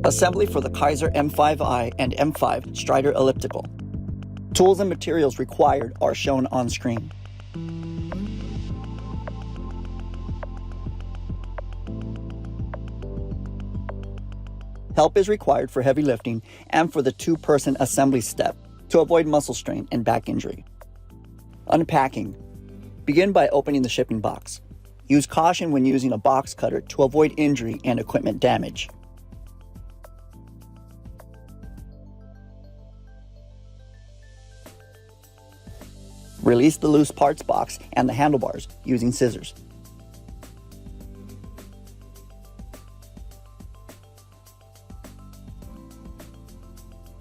Assembly for the Keiser M5i and M5 Strider Elliptical. Tools and materials required are shown on screen. Help is required for heavy lifting and for the two-person assembly step to avoid muscle strain and back injury. Unpacking. Begin by opening the shipping box. Use caution when using a box cutter to avoid injury and equipment damage. Release the loose parts box and the handlebars using scissors.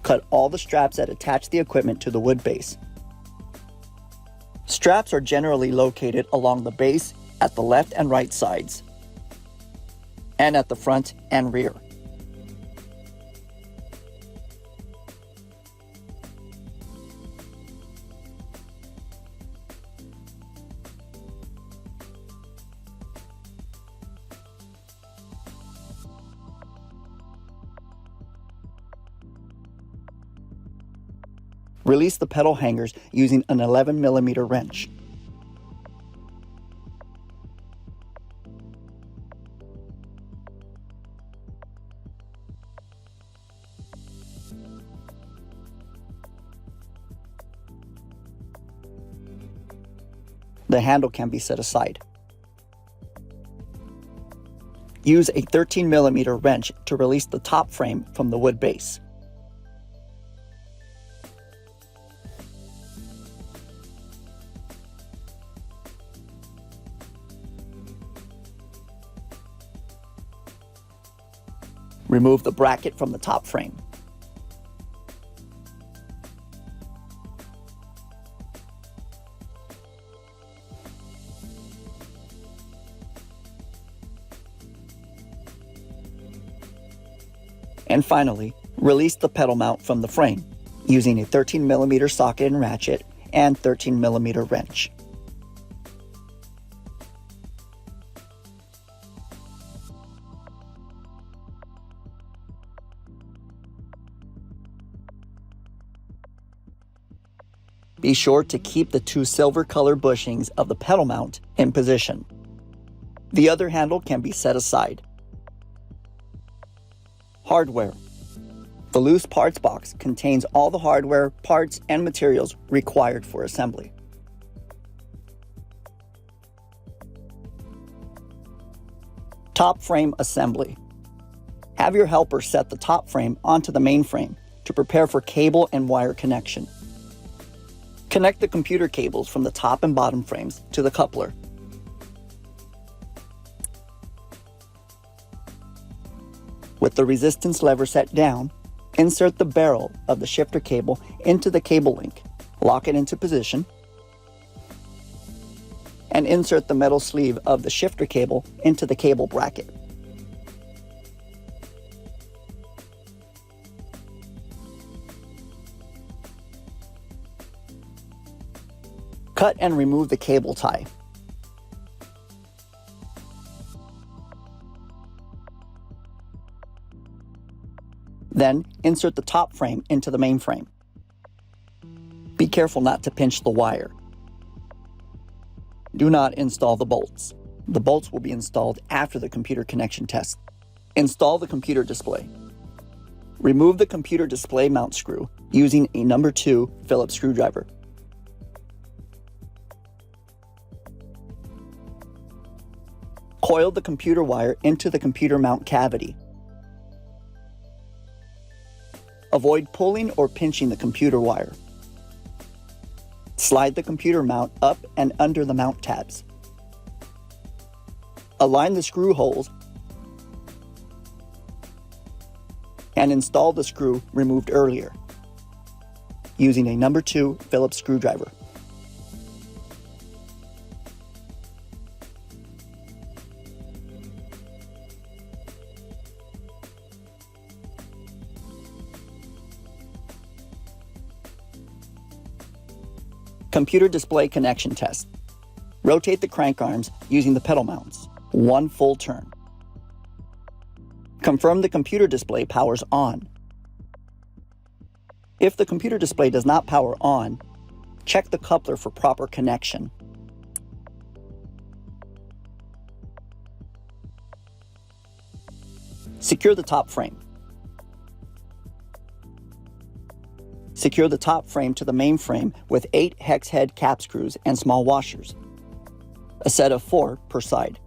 Cut all the straps that attach the equipment to the wood base. Straps are generally located along the base at the left and right sides, and at the front and rear. Release the pedal hangers using an 11mm wrench. The handle can be set aside. Use a 13mm wrench to release the top frame from the wood base. Remove the bracket from the top frame. And finally, release the pedal mount from the frame using a 13mm socket and ratchet and 13mm wrench. Be sure to keep the two silver color bushings of the pedal mount in position. The other handle can be set aside. Hardware. The loose parts box contains all the hardware, parts, and materials required for assembly. Top frame assembly. Have your helper set the top frame onto the main frame to prepare for cable and wire connection. Connect the computer cables from the top and bottom frames to the coupler. With the resistance lever set down, insert the barrel of the shifter cable into the cable link, lock it into position, and insert the metal sleeve of the shifter cable into the cable bracket. Cut and remove the cable tie. Then, insert the top frame into the main frame. Be careful not to pinch the wire. Do not install the bolts. The bolts will be installed after the computer connection test. Install the computer display. Remove the computer display mount screw using a number 2 Phillips screwdriver. Coil the computer wire into the computer mount cavity. Avoid pulling or pinching the computer wire. Slide the computer mount up and under the mount tabs. Align the screw holes and install the screw removed earlier using a number 2 Phillips screwdriver. Computer display connection test. Rotate the crank arms using the pedal mounts, 1 full turn. Confirm the computer display powers on. If the computer display does not power on, check the coupler for proper connection. Secure the top frame. Secure the top frame to the main frame with 8 hex head cap screws and small washers, a set of 4 per side.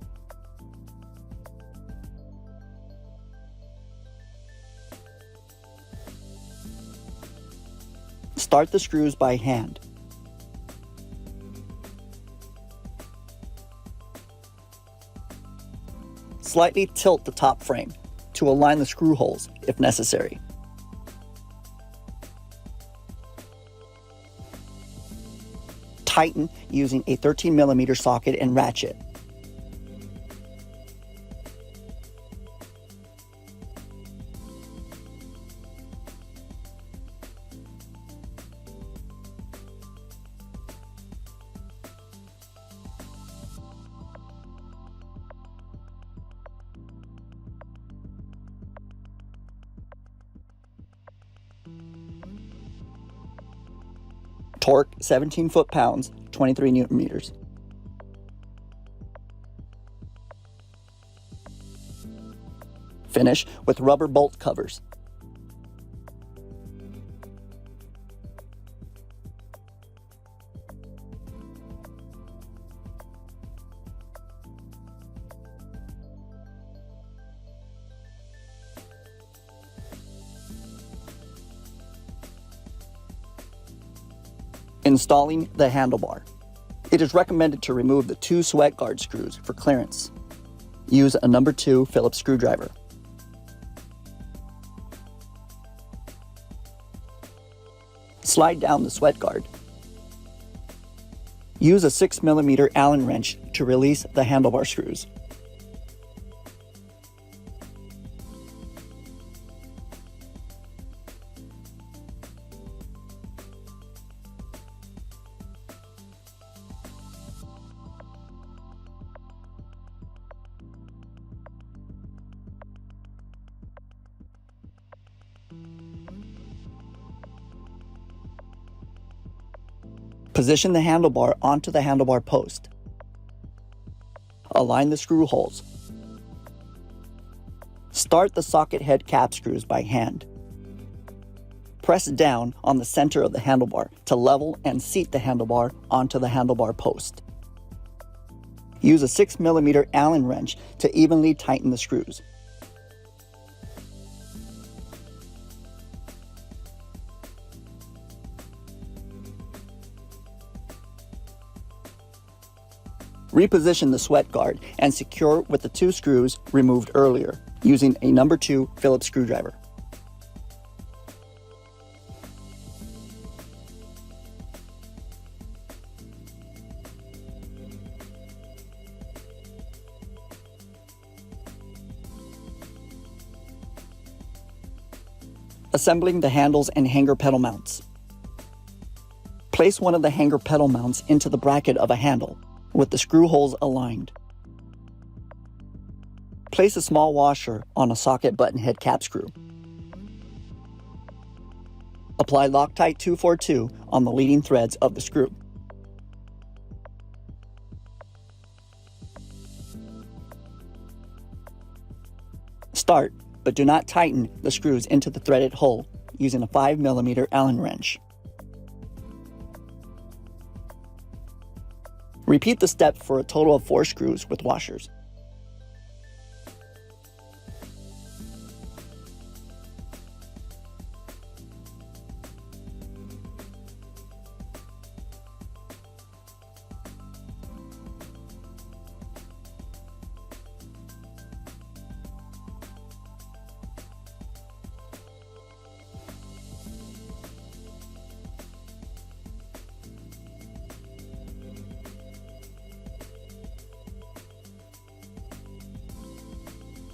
Start the screws by hand. Slightly tilt the top frame to align the screw holes if necessary. Tighten using a 13mm socket and ratchet. Torque 17 foot-pounds, 23 Nm. Finish with rubber bolt covers. Installing the handlebar. It is recommended to remove the 2 sweat guard screws for clearance. Use a number 2 Phillips screwdriver. Slide down the sweat guard. Use a 6mm Allen wrench to release the handlebar screws. Position the handlebar onto the handlebar post. Align the screw holes. Start the socket head cap screws by hand. Press down on the center of the handlebar to level and seat the handlebar onto the handlebar post. Use a 6mm Allen wrench to evenly tighten the screws. Reposition the sweat guard and secure with the 2 screws removed earlier using a number 2 Phillips screwdriver. Assembling the handles and hanger pedal mounts. Place one of the hanger pedal mounts into the bracket of a handle, with the screw holes aligned. Place a small washer on a socket button head cap screw. Apply Loctite 242 on the leading threads of the screw. Start, but do not tighten the screws into the threaded hole using a 5mm Allen wrench. Repeat the step for a total of 4 screws with washers.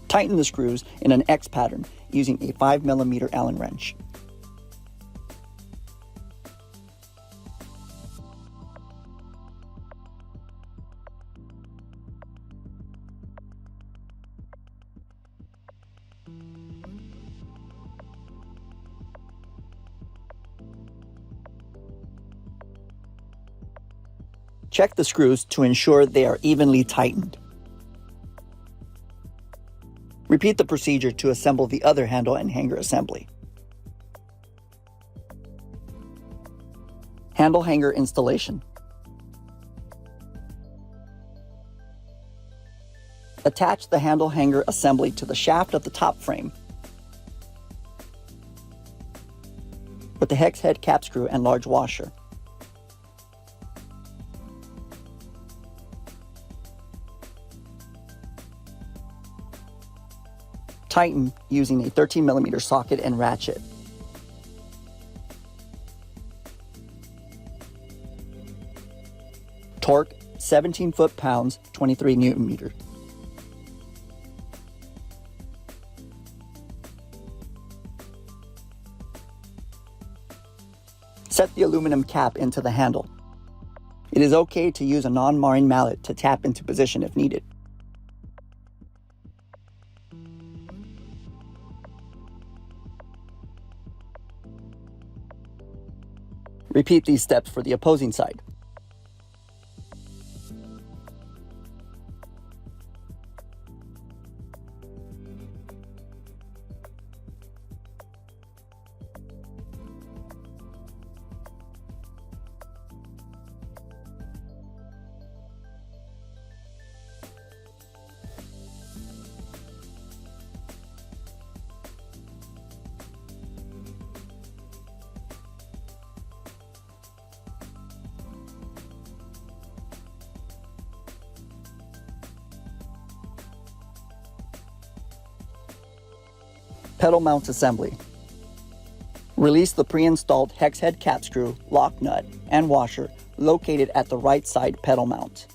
Tighten the screws in an X pattern using a 5mm Allen wrench. Check the screws to ensure they are evenly tightened. Repeat the procedure to assemble the other handle and hanger assembly. Handle hanger installation. Attach the handle hanger assembly to the shaft of the top frame with the hex head cap screw and large washer. Tighten using a 13mm socket and ratchet. Torque 17 foot-pounds, 23 Nm. Set the aluminum cap into the handle. It is okay to use a non-marring mallet to tap into position if needed. Repeat these steps for the opposing side. Pedal mount assembly. Release the pre-installed hex head cap screw, lock nut, and washer located at the right side pedal mount.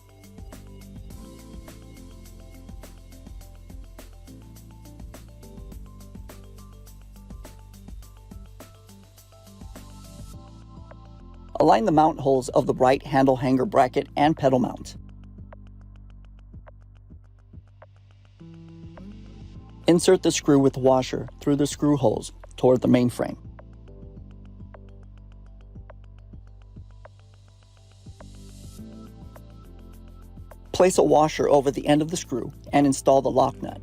Align the mount holes of the right handle hanger bracket and pedal mount. Insert the screw with washer through the screw holes toward the main frame. Place a washer over the end of the screw and install the lock nut.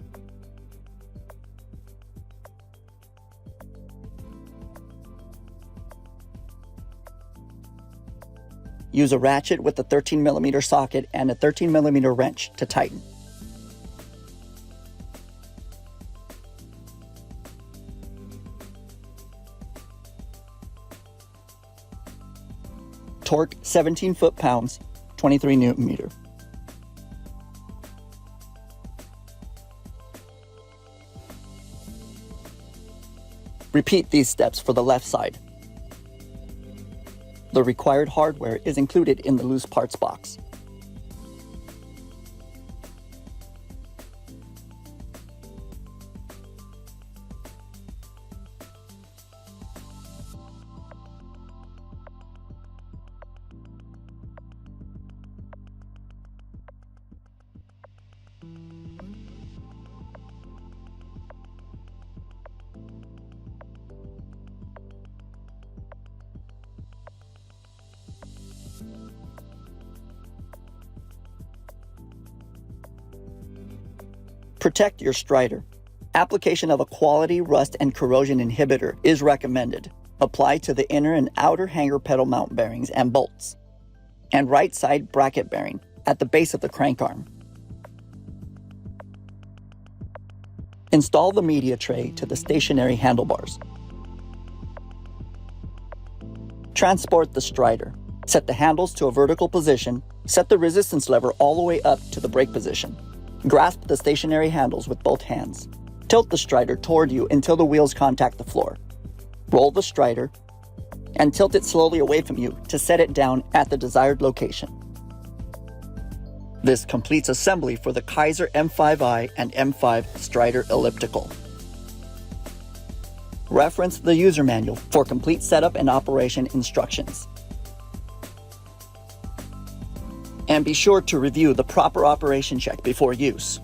Use a ratchet with a 13mm socket and a 13mm wrench to tighten. Torque 17 foot-pounds, 23 Nm. Repeat these steps for the left side. The required hardware is included in the loose parts box. Protect your Strider. Application of a quality rust and corrosion inhibitor is recommended. Apply to the inner and outer hanger pedal mount bearings and bolts, and right side bracket bearing at the base of the crank arm. Install the media tray to the stationary handlebars. Transport the Strider. Set the handles to a vertical position. Set the resistance lever all the way up to the brake position. Grasp the stationary handles with both hands. Tilt the Strider toward you until the wheels contact the floor. Roll the Strider and tilt it slowly away from you to set it down at the desired location. This completes assembly for the Keiser M5i and M5 Strider Elliptical. Reference the user manual for complete setup and operation instructions. And be sure to review the proper operation check before use.